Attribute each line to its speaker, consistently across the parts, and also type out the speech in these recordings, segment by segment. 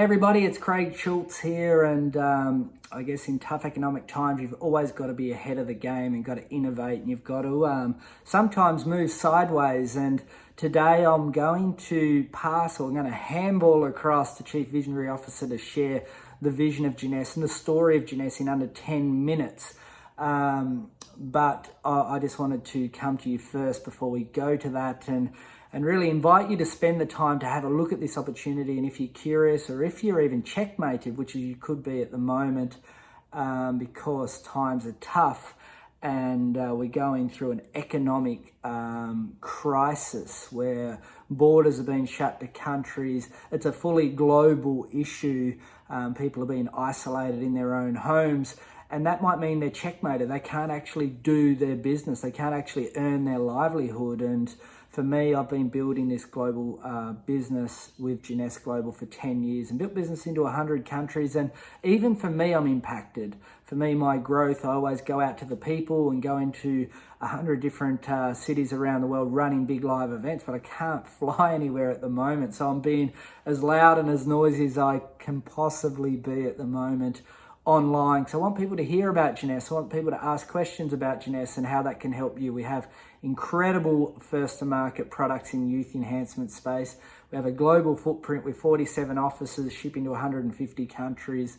Speaker 1: Hey everybody, it's Craig Schultz here, and I guess in tough economic times you've always got to be ahead of the game and got to innovate, and you've got to sometimes move sideways. And today I'm going to handball across the Chief Visionary Officer to share the vision of Jeunesse and the story of Jeunesse in under 10 minutes. But I just wanted to come to you first before we go to that and really invite you to spend the time to have a look at this opportunity. And if you're curious, or if you're even checkmated, which you could be at the moment, because times are tough and we're going through an economic crisis where borders are being shut to countries. It's a fully global issue. People are being isolated in their own homes. And that might mean they're checkmated. They can't actually do their business. They can't actually earn their livelihood. And for me, I've been building this global business with Jeunesse Global for 10 years and built business into 100 countries. And even for me, I'm impacted. For me, my growth, I always go out to the people and go into 100 different cities around the world running big live events, but I can't fly anywhere at the moment. So I'm being as loud and as noisy as I can possibly be at the moment online. So I want people to hear about Jeunesse. I want people to ask questions about Jeunesse and how that can help you. We have incredible first-to-market products in youth enhancement space. We have a global footprint with 47 offices, shipping to 150 countries.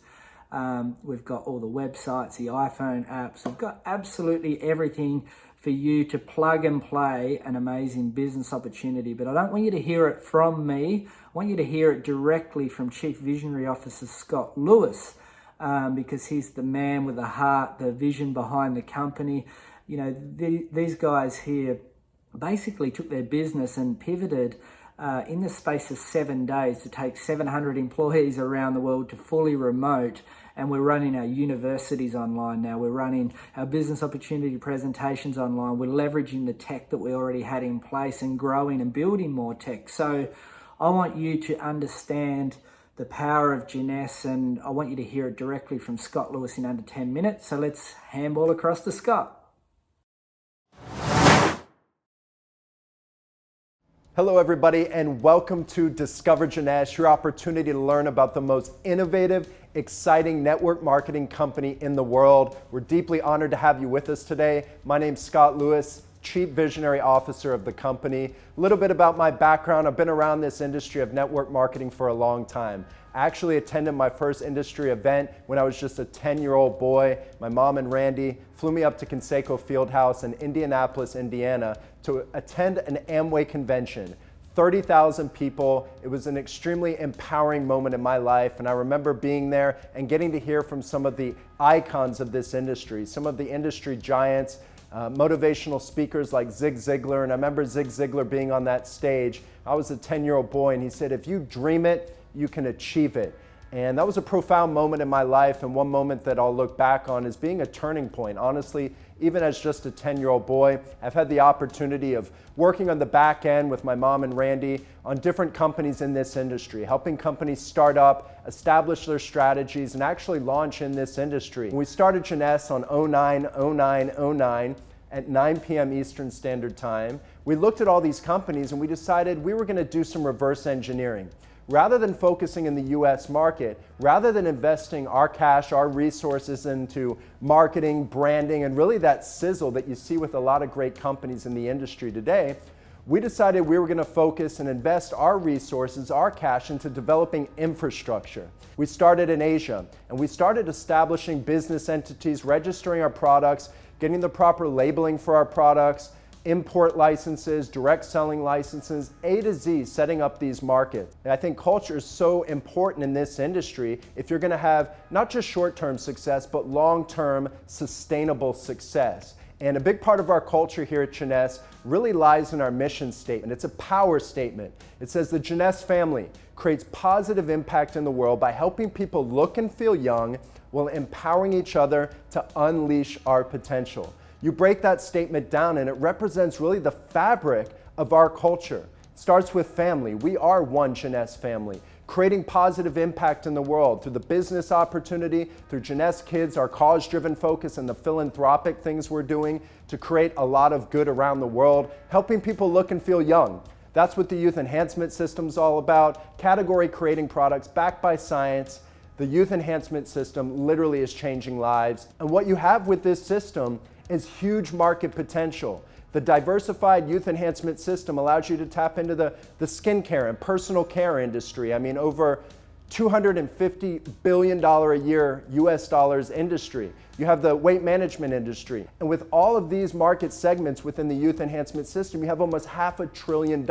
Speaker 1: We've got all the websites, the iPhone apps. We've got absolutely everything for you to plug and play an amazing business opportunity. But I don't want you to hear it from me. I want you to hear it directly from Chief Visionary Officer Scott Lewis. Because he's the man with the heart, the vision behind the company. You know, these guys here basically took their business and pivoted in the space of 7 days to take 700 employees around the world to fully remote. And we're running our universities online now. We're running our business opportunity presentations online. We're leveraging the tech that we already had in place and growing and building more tech. So I want you to understand the power of Jeunesse, and I want you to hear it directly from Scott Lewis in under 10 minutes. So let's handball across to Scott.
Speaker 2: Hello everybody, and welcome to Discover Jeunesse, your opportunity to learn about the most innovative, exciting network marketing company in the world. We're deeply honored to have you with us today. My name's Scott Lewis, Chief Visionary Officer of the company. A little bit about my background. I've been around this industry of network marketing for a long time. I actually attended my first industry event when I was just a 10-year-old boy. My mom and Randy flew me up to Conseco Fieldhouse in Indianapolis, Indiana to attend an Amway convention. 30,000 people. It was an extremely empowering moment in my life, and I remember being there and getting to hear from some of the icons of this industry, some of the industry giants, motivational speakers like Zig Ziglar. And I remember Zig Ziglar being on that stage. I was a 10-year-old boy, and he said, if you dream it, you can achieve it. And that was a profound moment in my life, and one moment that I'll look back on as being a turning point. Honestly, even as just a 10-year-old boy, I've had the opportunity of working on the back end with my mom and Randy on different companies in this industry, helping companies start up, establish their strategies, and actually launch in this industry. When we started Jeunesse on 09 at 9 p.m. Eastern Standard Time, we looked at all these companies and we decided we were going to do some reverse engineering. Rather than focusing in the US market, rather than investing our cash, our resources into marketing, branding, and really that sizzle that you see with a lot of great companies in the industry today, we decided we were going to focus and invest our resources, our cash, into developing infrastructure. We started in Asia, and we started establishing business entities, registering our products, getting the proper labeling for our products, import licenses, direct selling licenses, A to Z, setting up these markets. And I think culture is so important in this industry if you're going to have not just short-term success, but long-term sustainable success. And a big part of our culture here at Jeunesse really lies in our mission statement. It's a power statement. It says the Jeunesse family creates positive impact in the world by helping people look and feel young while empowering each other to unleash our potential. You break that statement down and it represents really the fabric of our culture. It starts with family. We are one Jeunesse family, creating positive impact in the world through the business opportunity, through Jeunesse Kids, our cause-driven focus, and the philanthropic things we're doing to create a lot of good around the world, helping people look and feel young. That's what the Youth Enhancement System is all about. Category creating products backed by science. The Youth Enhancement System literally is changing lives. And what you have with this system is huge market potential. The diversified Youth Enhancement System allows you to tap into the skincare and personal care industry. I mean, over $250 billion a year US dollars industry. You have the weight management industry. And with all of these market segments within the Youth Enhancement System, you have almost $500 billion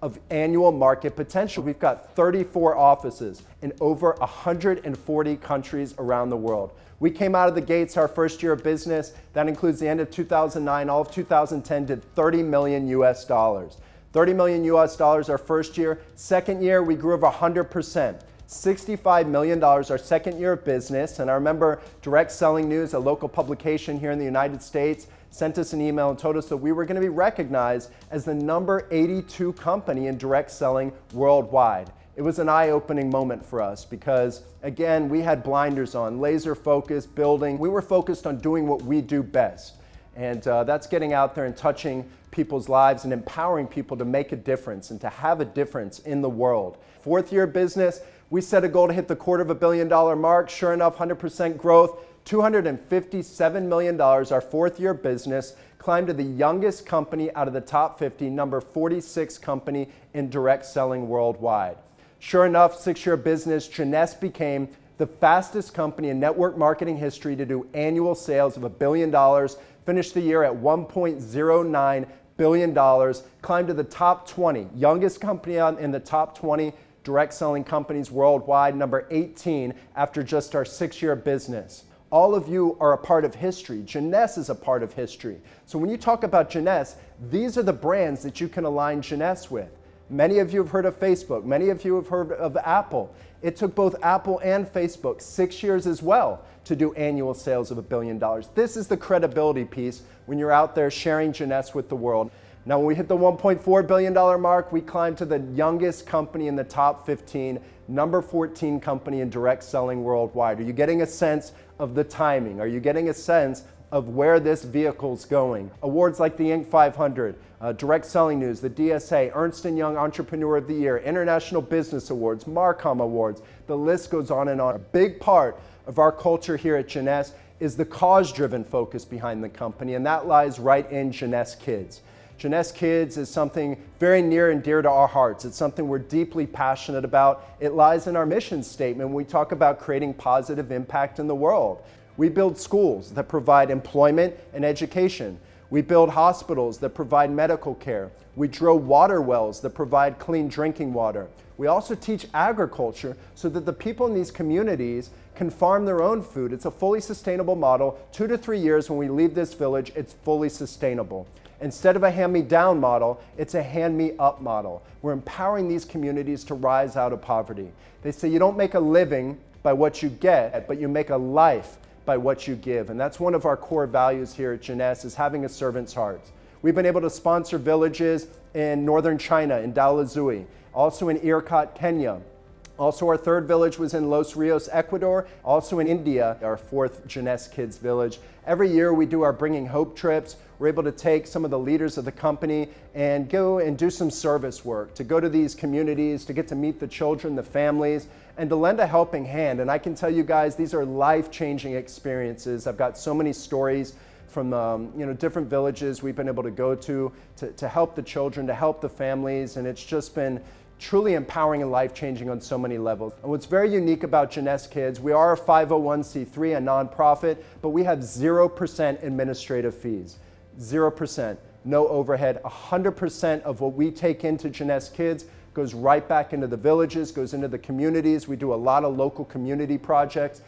Speaker 2: of annual market potential. We've got 34 offices in over 140 countries around the world. We came out of the gates our first year of business. That includes the end of 2009, all of 2010 did 30 million US dollars. 30 million US dollars our first year. Second year, we grew over 100%. $65 million our second year of business. And I remember Direct Selling News, a local publication here in the United States, sent us an email and told us that we were going to be recognized as the number 82 company in direct selling worldwide. It was an eye-opening moment for us because, again, we had blinders on, laser focus, building. We were focused on doing what we do best. And that's getting out there and touching people's lives and empowering people to make a difference and to have a difference in the world. Fourth year of business, we set a goal to hit the $250 million mark. Sure enough, 100% growth, $257 million, our fourth year business, climbed to the youngest company out of the top 50, number 46 company in direct selling worldwide. Sure enough, 6-year business, Jeunesse became the fastest company in network marketing history to do annual sales of $1 billion, finished the year at $1.09 billion, climbed to the top 20, youngest company in the top 20 direct selling companies worldwide, number 18 after just our 6-year business. All of you are a part of history. Jeunesse is a part of history. So when you talk about Jeunesse, these are the brands that you can align Jeunesse with. Many of you have heard of Facebook. Many of you have heard of Apple. It took both Apple and Facebook 6 years as well to do annual sales of $1 billion. This is the credibility piece when you're out there sharing Jeunesse with the world. Now, when we hit the $1.4 billion mark, we climbed to the youngest company in the top 15, number 14 company in direct selling worldwide. Are you getting a sense of the timing? Are you getting a sense of where this vehicle's going? Awards like the Inc. 500, Direct Selling News, the DSA, Ernst & Young Entrepreneur of the Year, International Business Awards, Marcom Awards, the list goes on and on. A big part of our culture here at Jeunesse is the cause-driven focus behind the company, and that lies right in Jeunesse Kids. Jeunesse Kids is something very near and dear to our hearts. It's something we're deeply passionate about. It lies in our mission statement when we talk about creating positive impact in the world. We build schools that provide employment and education. We build hospitals that provide medical care. We drill water wells that provide clean drinking water. We also teach agriculture so that the people in these communities can farm their own food. It's a fully sustainable model. 2 to 3 years when we leave this village, it's fully sustainable. Instead of a hand-me-down model, it's a hand-me-up model. We're empowering these communities to rise out of poverty. They say you don't make a living by what you get, but you make a life by what you give. And that's one of our core values here at Jeunesse, is having a servant's heart. We've been able to sponsor villages in northern China, in Dalhousie, also in Irkut, Kenya. Also, our third village was in Los Rios, Ecuador. Also in India, our fourth Jeunesse Kids village. Every year we do our Bringing Hope trips. We're able to take some of the leaders of the company and go and do some service work, to go to these communities, to get to meet the children, the families, and to lend a helping hand. And I can tell you guys, these are life-changing experiences. I've got so many stories from different villages we've been able to go to help the children, to help the families, and it's just been truly empowering and life-changing on so many levels. And what's very unique about Jeunesse Kids, we are a 501c3, a nonprofit, but we have 0% administrative fees. 0%, no overhead. 100% of what we take into Jeunesse Kids goes right back into the villages, goes into the communities. We do a lot of local community projects.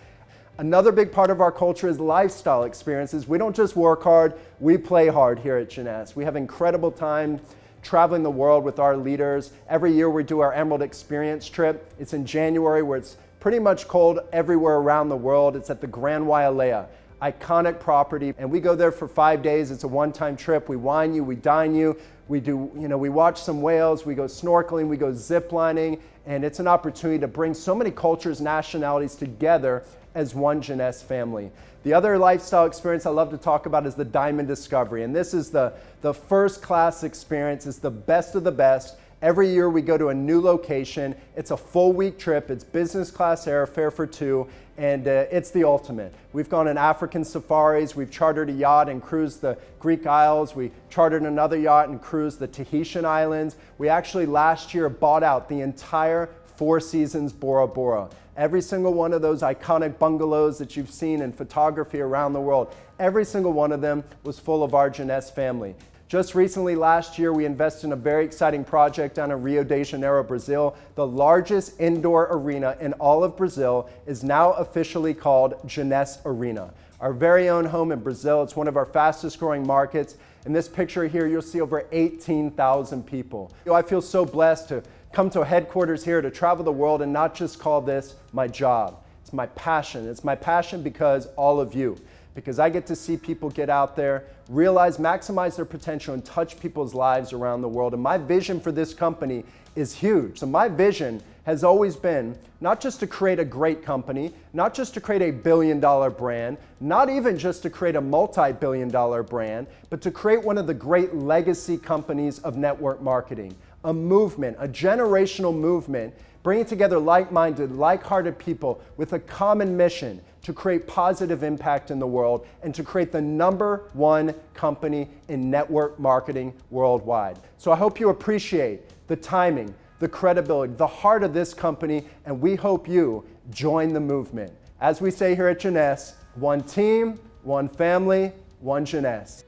Speaker 2: Another big part of our culture is lifestyle experiences. We don't just work hard, we play hard here at Jeunesse. We have incredible time traveling the world with our leaders. Every year we do our Emerald Experience trip. It's in January, where it's pretty much cold everywhere around the world. It's at the Grand Wailea, iconic property, and we go there for 5 days. It's a one-time trip. We wine you, we dine you, we watch some whales, we go snorkeling, we go zip lining, and it's an opportunity to bring so many cultures, nationalities together as one Jeunesse family. The other lifestyle experience I love to talk about is the Diamond Discovery. And this is the first class experience. It's the best of the best. Every year we go to a new location. It's a full week trip. It's business class airfare for two, and it's the ultimate. We've gone on African safaris. We've chartered a yacht and cruised the Greek Isles. We chartered another yacht and cruised the Tahitian Islands. We actually last year bought out the entire Four Seasons Bora Bora. Every single one of those iconic bungalows that you've seen in photography around the world, every single one of them was full of our Jeunesse family. Just recently, last year, we invested in a very exciting project down in Rio de Janeiro, Brazil. The largest indoor arena in all of Brazil is now officially called Jeunesse Arena. Our very own home in Brazil. It's one of our fastest growing markets. In this picture here, you'll see over 18,000 people. I feel so blessed to come to headquarters here, to travel the world and not just call this my job. It's my passion. It's my passion because all of you. Because I get to see people get out there, realize, maximize their potential, and touch people's lives around the world. And my vision for this company is huge. So my vision has always been not just to create a great company, not just to create a billion-dollar brand, not even just to create a multi-billion-dollar brand, but to create one of the great legacy companies of network marketing. A movement, a generational movement, bringing together like-minded, like-hearted people with a common mission to create positive impact in the world and to create the #1 company in network marketing worldwide. So I hope you appreciate the timing, the credibility, the heart of this company, and we hope you join the movement. As we say here at Jeunesse, one team, one family, one Jeunesse.